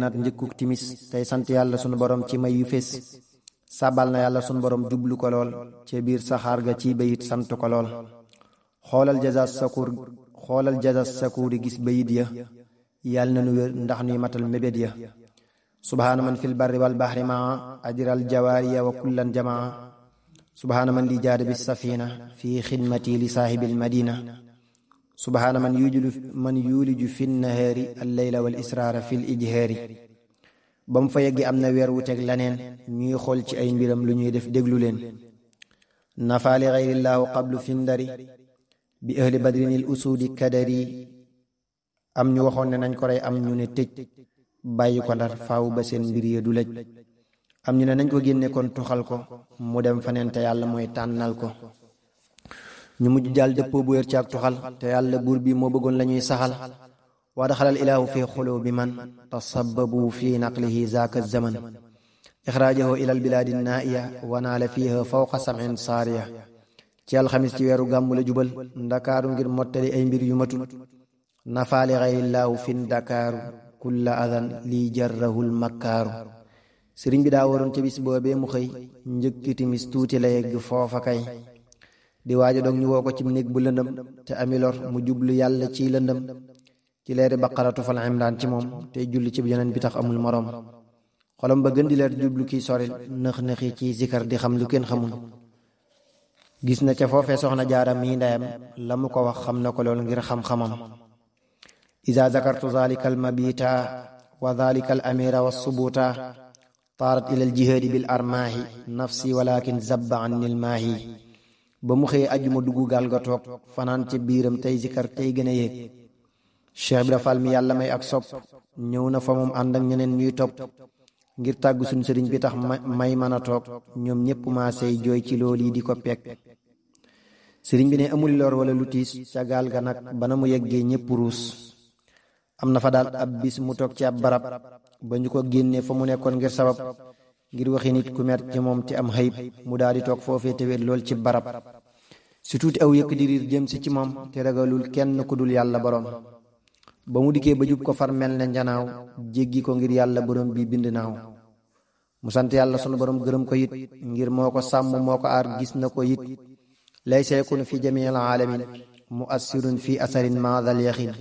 naat njëkkuk timis tey sant yàlla sunu borom ci may yu fés sàbbal na yàlla sunu borom jublu ko lool ca biir saxaar ga ci bayit sant ko lool xoolal jaza sakuuri gis bayit ya yàlla na nu wér ndax nuy matal mébét ya subhaana man fil barri wal bahri maa ajral jawaariya wa kullan jamaa subhaana man li jaada bis safina fi xidmati li saahibil madina subhaana man yuuliju fi nahaari alleyla wal israara fil ijhaari ba mu fa yeggi am na weer wu teg laneen ñuy xool ci ay mbiram lu ñuy def déglu leen nafaali xayrillaahu qablu findari bi ahli badrinil usuudi kadari am ñu waxoon ne nañ ko rey am ñu ne tëj bàyyi ko ndar faaw ba seen mbir ya du lëj am ñu ne nañ ko génne kon tuxal ko mu dem faneen te yàlla mooy tànnal ko ñu mujj jàll dëppoo bu wér ci ak tuxal te yàlla buur bi moo bëggoon la ñuy saxal wa daxalal ilaahu fi xulubi man tasababu fi naqlihi zaaka zaman ixraajahu ilal bilaadi naaiya wa naala fiiha fawqa samin saariya ci alxamis ci weeru gàmmu la jubal ndakaaru ngir mottali ay mbir yu matul nafaali xayrillaahu fi ndakaaru kulla adan lii jarrahul makkaaru sëriñ bi daa waroon ca bis boobee mu xëy njëkki timis tuuti la yegg foofa kay di waaja dog ñu woo ko ci néeg bu lëndëm te amilor mu jublu yàlla ciy lëndëm ci leeri baqaratu fal imraan ci moom te julli ci yeneen bi tax amul moroom xolam ba gën di leer jublu kiy soril nëx-nëxi ci zikar di xam lu kenn xamul gis na ca foofee soxna jaara mii ndeyam la mu ko wax xam na ko lool ngir xam-xamam iza zakartu zalika al mabita wa zalika al amira wa subuta taarat ila al jihaadi bil armaahi nafsi walakin zabba anni al maahi ba mu xëyee ajjuma dugg gaal ga toog fanaan ca biiram tey zikar tey gën a yéeg Cheikh Ibra Fall mi yàlla may ak sopp ñëw na fa moom ànd ak ñeneen ñuy topp ngir tàggu suñ sëriñ bi tax may mën a toog ñoom ñépp maasey jooy ci lool yi di ko pekk sëriñ bi ne amul lor wala lu tiis ca gaal ga nag bana mu yeggee ñépp ruus am na fa daal ab bis mu toog ci ab barab ba ñu ko génnee fa mu nekkoon ngir sabab ngir waxi nit ku mer ci moom te am xëyib mu daal di toog foofee te wéet lool ci barab su tuuti aw yëkk di riir jëm si ci moom te ragalul kenn ku dul yàlla borom ba mu dikkee ba jub ko far mel ne njanaaw jéggi ko ngir yàlla borom bi bind naaw mu sant yàlla sunu borom gërëm ko it ngir moo ko sàmm moo ko aar gis na ko it laysa yakun fi jamiil alamin muassirun fi asarin maadal yaxin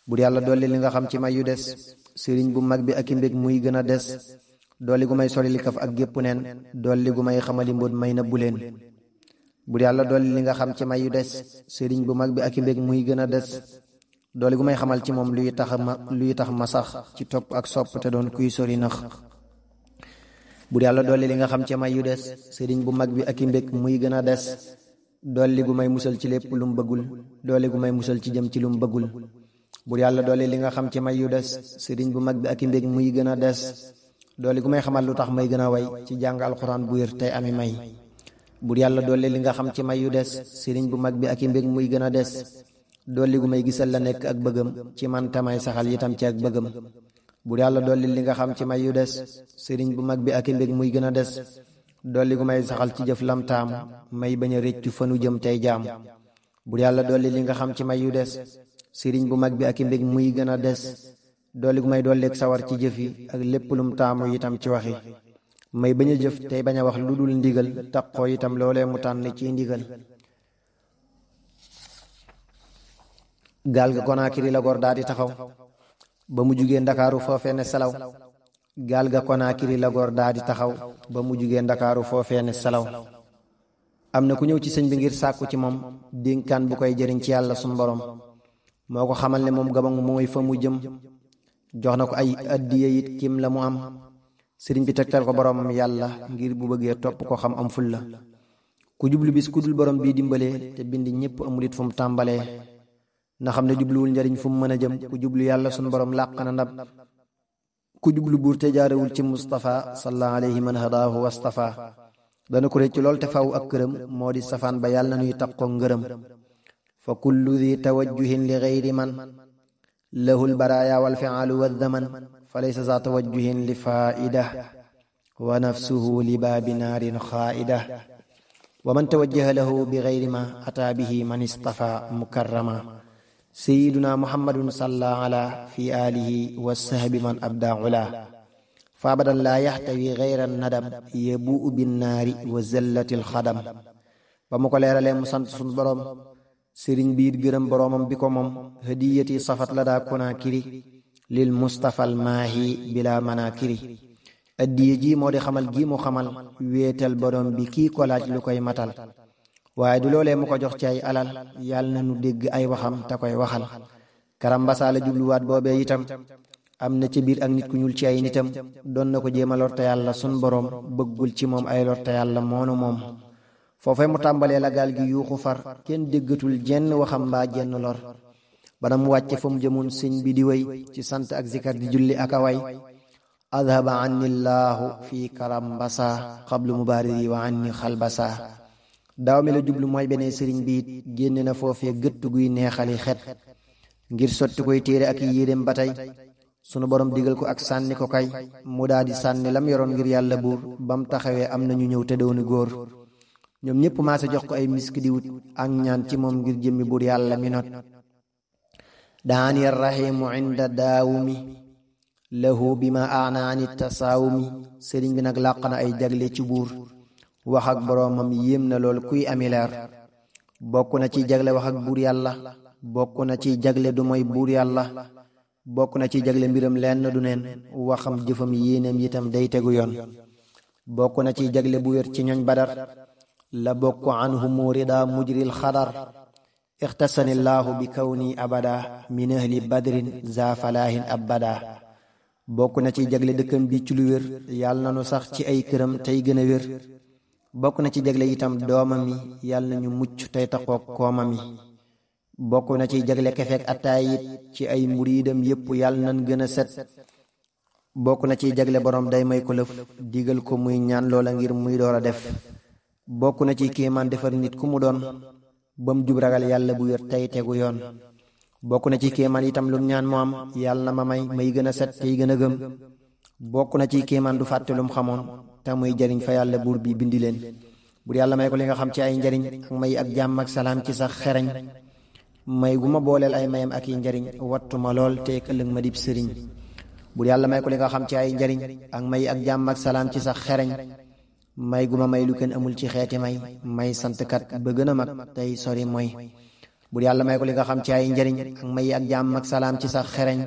bur yàlla dolli li nga xam ci may yu des sëriñ bu mag bi ak i mbég muy gën a des dolli gu may soli li kaf ak gépp neen dolli gu may xamali mbóot may na bu leen bur yàlla dolli li nga xam ci may yu des sëriñ bu mag bi ak i mbég muy gën a des dolli gu may xamal ci moom luy tax ma sax ci topp ak sopp te doon kuy sori nax bur yàlla dolli li nga xam ci may yu des sëriñ bu mag bi ak i mbég muy gën a des dolli gu may musal ci lépp lu mu bëggul dolli gu may musal ci jëm ci lu mu bëggul bur yàlla dolli li nga xam ci may yu des sëriñ bu mag bi ak i mbég muy gën a des dolli gu may xamal lu tax may gën a way ci jàng alxuraan bu wér tey ami may bur yàlla dolli li nga xam ci may yu des sëriñ bu mag bi ak i mbég muy gën a des dolli gu may gisal la nekk ak bëggam ci man tamay saxal itam ci ak bëggam bur yàlla dolli li nga xam ci may yu des sëriñ bu mag bi ak i mbég muy gën a des dolli gu may saxal ci jëf lam taam may bañ a réccu fanu jëm tey jaam bur yàlla dolli li nga xam ci may yu des sëriñ bu mag bi ak i mbég muy gën a des dolli gu may dolleeg sawar ci jëf yi ak lépp lum taamu itam ci waxi may bañ a jëf tey bañ a wax lu dul ndigal taqoo itam loolee mu tànn ci ndigal gaal ga Konaakiri la gor daa di taxaw ba mu jugee ndakaaru foofee ne salaw gaal ga Konaakiri la gor daa di taxaw ba mu jugee ndakaaru foofee ne salaw am na ku ñëw ci sëñ bi ngir sàkku ci moom dénkaan bu koy jëriñ ci yàlla sunu borom moo ko xamal ne moom gabang mooy fa mu jëm jox na ko ay addiya it kim la mu am sëriñ bi tegtal ko boromam yàlla ngir bu bëggee topp ko xam am ful la ku jublu bis ku dul borom bii dimbalee te bind ñépp amul it fu mu tàmbalee na xam ne jubluwul njariñ fu mu mën a jëm ku jublu yàlla sunu borom làq na ndab ku jublu buur te jaarewul ci Mustafa salla alayhi man hadaahu wastafa dana ko réccu lool te faw ak këram moo di safaan ba yàlla na nuy taqoo ngërëm fa kullu di tawajjuhin li gayri man lahul baraaya wal fi'aalu wa zaman fa laysa za tawajjuhin li faa'ida wa nafsuhu li baabi naarin xaa'ida wa man tawajjaha lahu bi gayri ma ataa bihi man istafa mukarrama sayyiduna muhammadun salla ala fi alihi wa sahbi man abda ula fa abadan la yaxtawi gayra nadam yabuu binnaari wa zallatil xadam ba mu ko leeralee mu sant sunu borom sëriñ bi it gërëm boroomam bi ko moom hadiyati safat la daa konaa kiri lil mustafal maahi bila manakiri addiye ji moo di xamal gi mu xamal wéetal borom bi kii ko laaj lu koy matal waaye du loolee mu ko jox ci ay alal yàlla na nu dégg ay waxam te koy waxal karambasa la jubluwaat boobee itam am na ci biir ak nit ku ñuul ci ay nitam doon na ko jéema lorte yàlla sun borom bëggul ci moom ay lorte yàlla moonu moom foofee mu tàmbalee la gaal gi yuuxu far kenn déggatul jenn waxam mbaa jenn lor bana mu wàcce fa mu jëmoon sëñ bi di way ci sant ak zikar di julli ak a way adhaba anni llaahu fi karambasa qablu mubariri wa anni xalbasa daaw mi la jublu mooy beneen sëriñ bi it génne na foofee gëtt guy neexali xet ngir sotti koy téere ak yéreem ba tey sunu borom digal ko ak sànni ko kay mu daa di sànni lam yoroon ngir yàlla buur bam taxawee am na ñu ñëw te dooni góor ñoom ñépp maase jox ko ay misk di wut ak ñaan ci moom ngir jëmmi buur yàlla mi not daani rahimu inda daawumi lahu bi ma aana ani tasaawumi sëriñ bi nag làq na ay jagle ci buur wax ak boroomam yéem na lool kuy ami leer bokk na ci jagle wax ak buur yàlla bokk na ci jagle du mooy buur yàlla bokk na ci jagle mbiram lenn du neen waxam jëfam yéeneem itam day tegu yoon bokk na ci jagle bu wér ci ñoñ badar la bokk anhu murida mujril xadar ixtasani llaahu bi kawni abada min ahli badrin za falaahin abada bokk na ci jagle dëkkam bi ci lu wér yàlla na nu sax ci ay këram tey gën a wér bokk na ci jagle itam doomam yi yàlla na ñu mucc tey taxoog koomam yi bokk na ci jagle kefeek attaay it ci ay muriidam yépp yàlla nan gën a set bokk na ci jagle borom day may ko lëf digal ko muy ñaan loola ngir muy door a def bokk na ci kéemaan defar nit ku mu doon bam jub ragal yàlla bu wér tey tegu yoon bokk na ci kéemaan itam lum ñaan mu am yàlla na ma may gën a set tey gën a gëm bokk na ci kéemaan du fàtte lum xamoon te muy jariñ fa yàlla buur bi bindi leen bur yàlla may ko li nga xam ci ay njariñ ak may ak jàmm ak salaam ci sax xereñ may gu ma booleel ay mayam ak yi njariñ wattu ma lool te ëllëg ma dib sëriñ bur yàlla may ko li nga xam ci ay njariñ ak may ak jàmm ak salaam ci sax xereñ may gu ma may lu kenn amul ci xeeti may santkat ba gën a mag tey sori mooy bur yàlla may ko li nga xam ci ay njariñ ak may ak jàmm ak salaam ci sax xereñ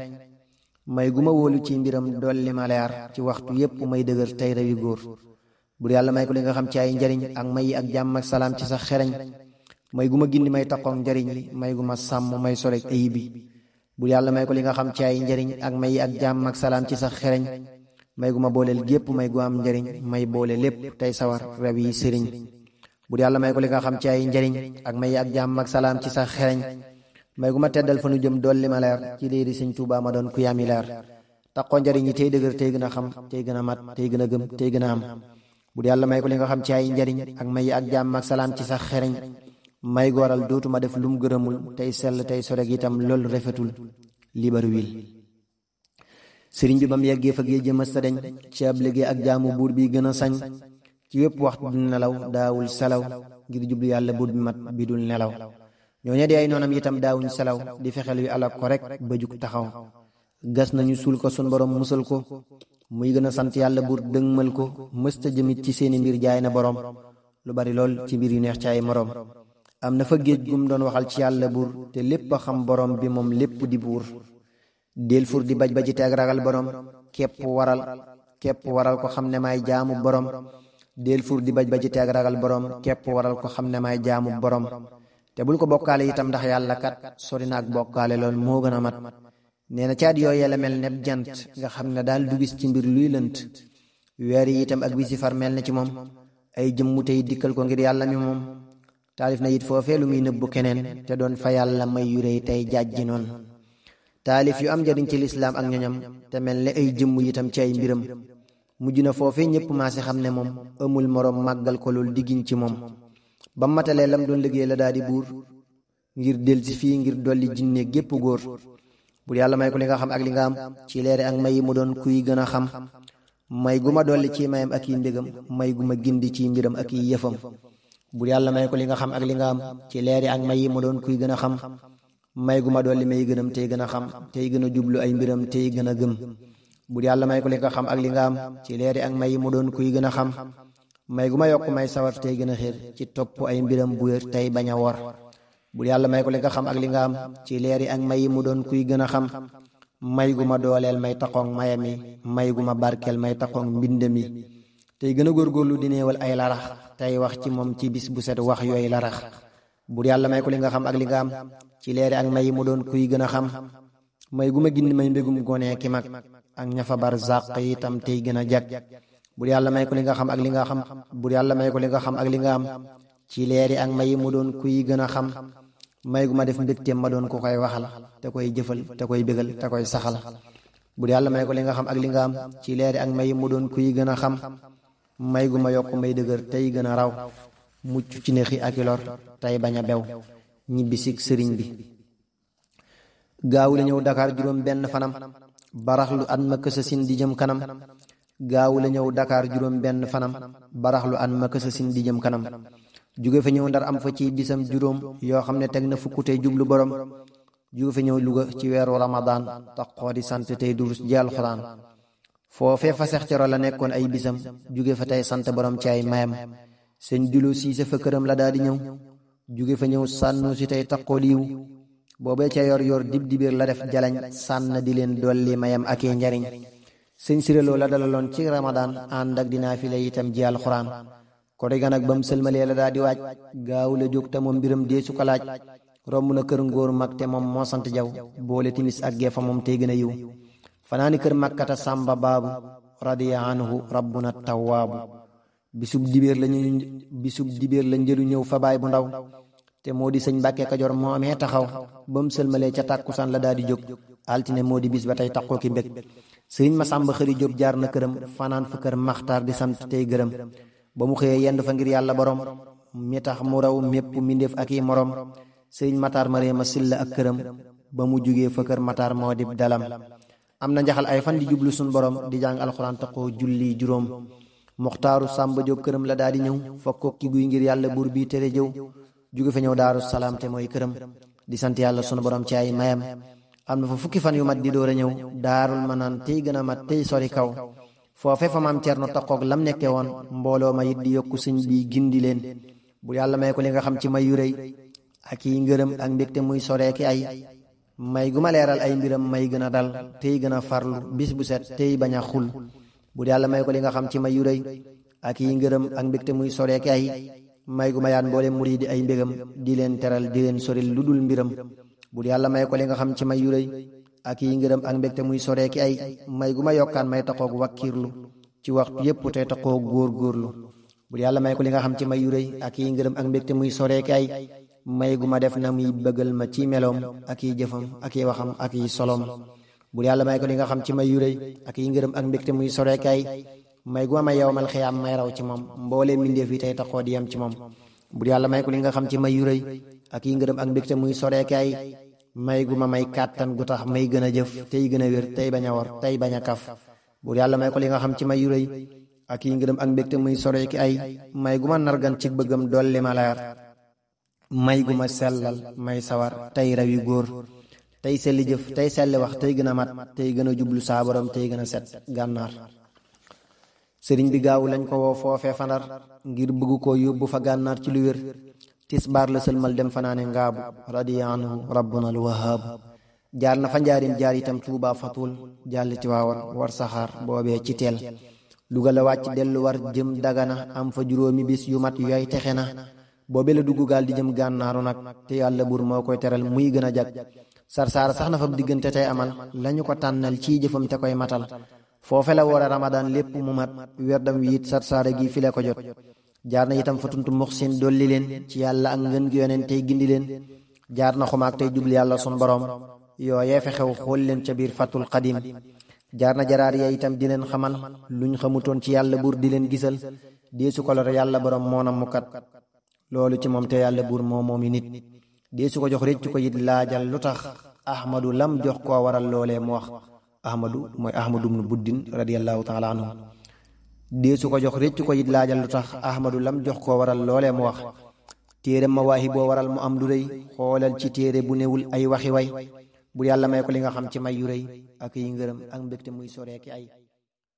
may gu ma wóolu ci mbiram dolli ma leer ci waxtu yépp may dëgër tey rawi góor bur yàlla may ko li nga xam ci ay njariñ ak may ak jàmm ak salaam ci sax xereñ may gu ma gindi may taqoog njariñ li may gu ma sàmm may sorek ayib bi bur yàlla may ko li nga xam ci ay njariñ ak may ak jàmm ak salaam ci sax xereñ may gu ma booleel gépp may gu am njariñ may boole lépp tey sawar rab yi sëriñ bur yàlla may ko li nga xam ci ay njariñ ak may ak jàmm ak salaam ci sax xereñ may gu ma teddal fa nu jëm dolli ma leer ci léeri sëñ Tuubaa ma doon ku yami leer taqoo njariñ yi tey dëgër tey gën a xam tey gën a mat tey gën a gëm tey gën a am bur yàlla may ko li nga xam ci ay njariñ ak may ak jàmm ak salaam ci sax xereñ may gooral dootuma def lum gërëmul tey sell tey soreg itam loolu rafetul libaru wil sëriñ bi ba mu yeggee fa géej jëmas ta deñ ci ab liggéey ak jaamu buur bi gën a sañ ci wépp waxtu du nelaw daawul selaw ngir jublu yàlla buur bi mat bi dul nelaw ñooñu di ay noonam itam daawuñ selaw di fexeel yu alak ko rek ba jug taxaw gas nañu suul ko sun borom musal ko muy gën a sant yàlla buur dëgmal ko mësta jëmit ci seeni mbir jaay na borom lu bari lool ci mbir yu neex ci ay morom am na fa géej gum doon waxal ci yàlla buur te lépp a xam borom bi moom lépp di buur del fur di baj baji te ak ragal borom képp waral ko xam ne maay jaamu borom del fur di baj baji te ak ragal borom képp waral ko xam ne maay jaamu borom te bul ko bokkaale itam ndax yàlla kat sori na ak bokkaale lool moo gën a mat nee na caat yooyee la mel neb jant nga xam ne daal du gis ci mbir luy lënt weer yi itam ak bisi far mel na ci moom ay jëmmu tey dikkal ko ngir yàlla mi moom taalif na it foofee lu muy nëbbu keneen te doon fa yàlla may yu réy tey jàjji noon taalif yu am njariñ ci lislaam ak ñoñam te mel ne ay jëmm itam ci ay mbiram mujj na foofee ñépp maa si xam ne moom amul moroom màggal ko loolu diggiñ ci moom ba matalee lam doon liggéey la daal di buur ngir del si fii ngir dolli jinne gépp góor bur yàlla may ko li nga xam ak li nga am ci leere ak may yi mu doon kuy gën a xam may gu ma dolli ci mayam ak yi ndégam may gu ma gindi ci mbiram ak yi yëfam bur yàlla may ko li nga xam ak li nga am ci leere ak may yi mu doon kuy gën a xam may gu ma dolli may gënam tey gën a xam tey gën a jublu ay mbiram tey gën a gëm bur yàlla may ko li nga xam ak li nga am ci leeri ak may mu doon kuy gën a xam may gu ma yokk may sawar tey gën a xér ci topp ay mbiram bu wér tey bañ a wor bur yàlla may ko li nga xam ak li nga am ci leeri ak may mu doon kuy gën a xam may gu ma dooleel may taxoog mayami may gu ma barkeel may taxoog mbind mi tey gën a góorgóorlu di néewal ay larax tey wax ci moom ci bis bu set wax yooyu larax bur yàlla may ko li nga xam ak li nga am ci leeri ak may mu doon kuy gën a xam may gu ma gindi may mbégum gone ki mag ak ñafa bar zàq itam tey gën a jag bur yàlla may ko li nga xam ak li nga xam bur yàlla may ko li nga xam ak li nga am ci leeri ak may mu doon kuy gën a xam may gu ma def mbégteem ma doon ku koy waxal te koy jëfal te koy bégal te koy saxal bur yàlla may ko li nga xam ak li nga am ci leeri ak may mu doon kuy gën a xam may gu ma yokk may dëgër tey gën a raw mucc ci nexi ak i lor tey bañ a bew ñibbisig sëriñ bi gaawu la ñëw Dakar juróom benn fanam baraxlu at ma kësasin di jëm kanam gaawu la ñëw Dakar juróom benn fanam baraxlu at ma kësasin di jëm kanam jóge fa ñëw Ndar am fa ci bisam juróom yoo xam ne teg na fukk tey jublu borom jóge fa ñëw Luga ci weeru Ramadan taxoo di sant tey durus ji alxuraan foofee fa seex coro la nekkoon ay bisam jóge fa tey sant borom ci ay mayam sëñ Julo Siise fa këram la daal di ñëw jóge fa ñëw sànnu si tey taxoo liiw boobee ca yor yor dib dibir la def jalañ sànn di leen dolli mayam ak i njariñ sëñ siréloo la dalaloon ci Ramadan ànd ak dinaa fi la itam ji alxuraan ko regan ak ba mu sëlmalee la daal di waaj gaaw la jóg te moom mbiram deesu ko laaj romb na kër ngóor mag te moom moo sant jaw boole timis ak gee fa moom tey gën a yiw fanaani kër makkata sàmba baabu radiya anhu rabbuna tawwaabu bisub dibéer la njëlu ñëw fa baay bu ndaw te moo di sëñ Mbàkke Kajoor moo amee taxaw ba mu sëlmalee ca tàkkusaan la daal di jóg altine moo di bis ba tey taxoo ki mbég sëriñ Masamba Xëri Jóob jaar na këram fanaan fa kër maxtaar di sant tey gërëm ba mu xëyee yendu fa ngir yàlla borom mi tax mu raw mépp mindéef ak i morom sëriñ Matar Mariama Silla ak këram ba mu jugee fa kër Matar moo di dalam am na njaxal ay fan di jublu sun borom di jàng alxuraan taxoo julli juróom Muxtaaru Sàmba Jóob këram la daal di ñëw fa kokki guy ngir yàlla buur bi tere jëw jóge fa ñëw Daaru Salaam te mooy këram di sant yàlla sunu borom ci ay mayam am na fa fukki fan yu mat di door a ñëw Daarul Manaan tey gën a mat tey sori kaw foofe fa maam Cerno taxoog lam nekke woon mbooloo ma it di yokku sëñ bi gindi leen bu yàlla may ko li nga xam ci may yu rëy ak yi ngërëm ak mbégte muy soreeki ay may gu ma leeral ay mbiram may gën a dal tey gën a farlu bis bu set tey bañ a xul bu yàlla may ko li nga xam ci may yu rëy ak yi ngërëm ak mbégte muy soreeki ay may gu ma yaan mboole muriidi ay mbégam di leen teral di leen soril lu dul mbiram bu yàlla may ko li nga xam ci may yu rëy ak yi ngërëm ak mbégte muy soreeki ay may gu ma yokkaan may taxoog wakkiirlu ci waxtu yépp te taxoog góor-góorlu bu yàlla may ko li nga xam ci may yu rëy ak yi ngërëm ak mbégte muy soreeki ay may gu ma def na muy bëggal ma ci meloom ak yi jëfam ak yi waxam ak yi solom bu yàlla may ko li nga xam ci may yu rëy ak yi ngërëm ak mbégte muy soreeki ay may gu ma may yowmal xiyaam may raw ci moom mboolee mbindeef yi tey taxoo di yem ci moom bu yàlla may ko li nga xam ci may yu rëy ak yi ngërëm ak mbégte muy soreeki ay may gu ma may kàttan gu tax may gën a jëf tey gën a wér tey bañ a wor tey bañ a kaf bu yàlla may ko li nga xam ci may yu rëy ak yi ngërëm ak mbégte muy soreeki ay may gu ma nargan ci bëggam dolli ma leer may gu ma sellal may sawar tey rawi góor tey selli jëf tey selli wax tey gën a mat tey gën a jublu saa borom tey gën a set gànnaar sëriñ bi gaawu lañ ko woo foofee fa Ndar ngir bëgg koo yóbbu fa gànnaar ci lu wér tisbaar la sëlmal dem fanaane ngaabu radiya anhu rabbuna al wahaabu jaar na fa njaarim jaar itam Tuubaa fatul jàll ci waawan war saxaar boobee ci teel Luga la wàcc dellu war jëm Dagana am fa juróomi bis yu mat yooy texe na boobee la dugg gaal di jëm gànnaaru nag te yàlla buur moo koy teral muy gën a jag sarsaara sax na fa diggante tey amal lañu ko tànnal ciy jëfam te koy matal foofe la woore Ramadan lépp mu mat werdam wi it sarsaara gi fi la ko jot jaar na itam fa tuntu muxsin dolli leen ci yàlla ak ngën gi yoneen tey gindi leen jaar na xumaag tey jubli yàlla sun borom yooyee fe xew xool leen ca biir fatul qadim jaar na jaraar ya itam di leen xamal luñ xamutoon ci yàlla buur di leen gisal deesu ko lor yàlla borom moonam mu kat loolu ci moom te yàlla buur moo moomi nit deesu ko jox réccu ko it laajal lu tax ahmadu lam jox koo waral loolee mu wax ahmadu mooy ahmadu ibnu buddin radiyallahu taala anhu deesu ko jox réccu ko it laajal lu tax ahmadu lam jox koo waral loolee mu wax téere mawaahi boo waral mu am lu rëy xoolal ci téere bu newul ay waxi way bu yàlla may ko li nga xam ci may yu rëy ak yi ngërëm ak mbégte muy soreeki ay